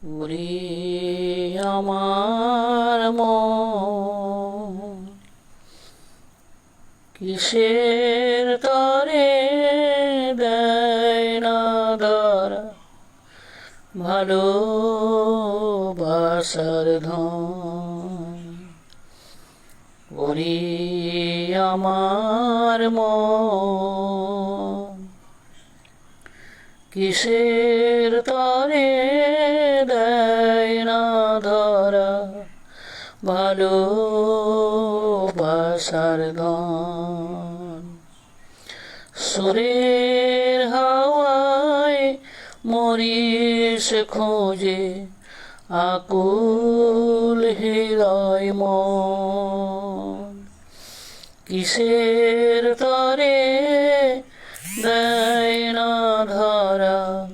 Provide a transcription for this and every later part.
ওরে আমার মন কিসের তরে দেয় না ধরা ভালোবাসার ধন। ওরে আমার মন কিসের তরে দেয় না ধরা ভালোবাসার ধন। সুরের হাওয়ায় মরিস খোঁজে আকুল হৃদয় মন। কিসের তরে দেয় না ধরা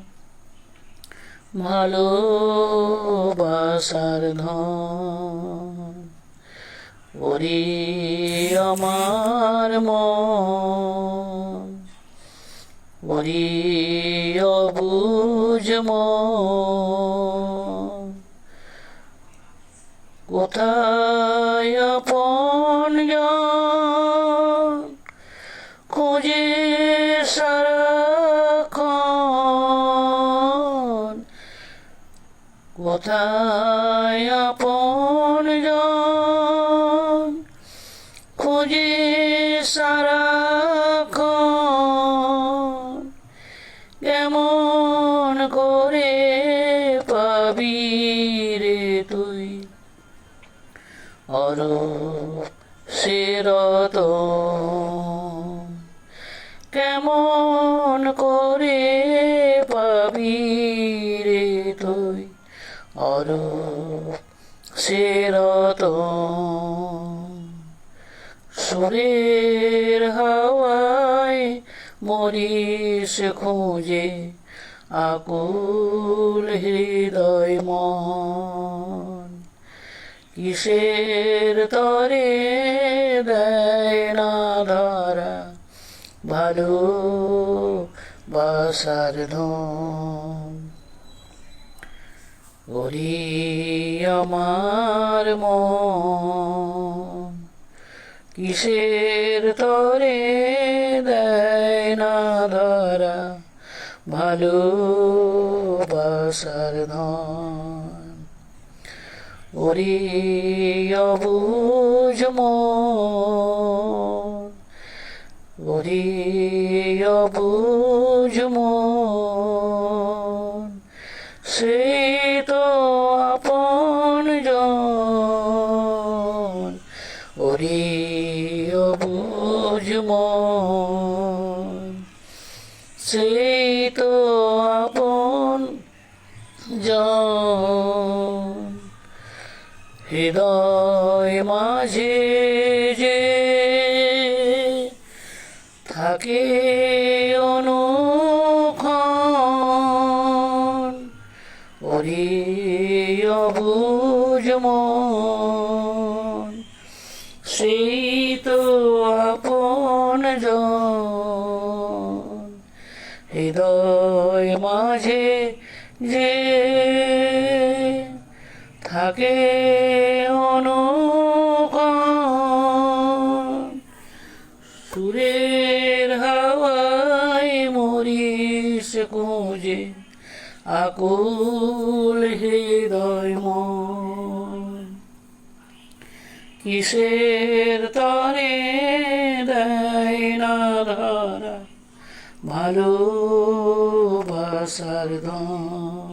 ভালোবাসার ধন। ওরে আমার মন, ওরে অবুঝ মন, কোথায় আপনজন খোঁজে সারাক্ষণ। কোথায় আপনজন খোঁজে সারাক্ষণ। কেমন করে পাবি রে তুই অরসের রতন। কেমন করে পাবি রে তুই অরসের রতন। সুরের হাওয়ায় মরিস খোঁজে আকুল হৃদয় মন। কিসের তরে দেয় না ধরা ভালোবাসার ধন। ওরে আমার মন কিসের তরে দেয় না ধরা ভালোবাসার ধন। ওরে অবুঝ মন, ওরে অবুঝ মন, সেই তো আপনজন। ওরে অবুঝ মন, সেই তো আপনজন। হৃদয় মাঝে যে থাকে অনুক্ষণ। ওরে অবুঝ মন, সেই তো আপনজন। হৃদয় মাঝে যে থাকে অনুক্ষণ। সুরের হাওয়ায় মরিস খুঁজে আকুল হৃদয় মন। কিসের তরে দেয় না ধরা ভালোবাসার ধন।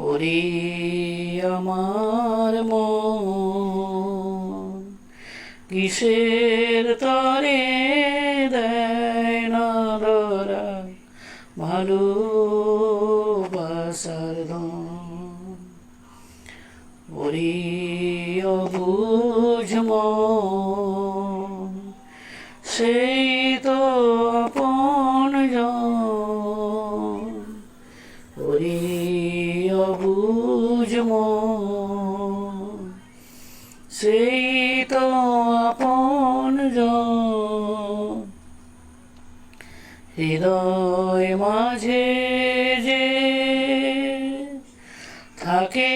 ওরে আমার মন কিসের তরে দেয় না ধরা ভালোবাসার ধন। ওরে অবুঝ মন, সেই তো আপনজন। ওরে অবুঝ মন, সেই তো আপনজন। হৃদয় মাঝে যে থাকে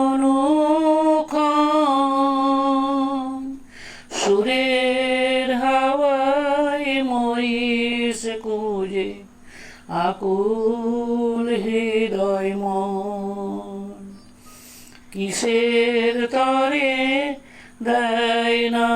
অনুক্ষণ সুরের হাওয়ায় মরিস কুজে আকুল হৃদয় মন কিসের তরে দেয় না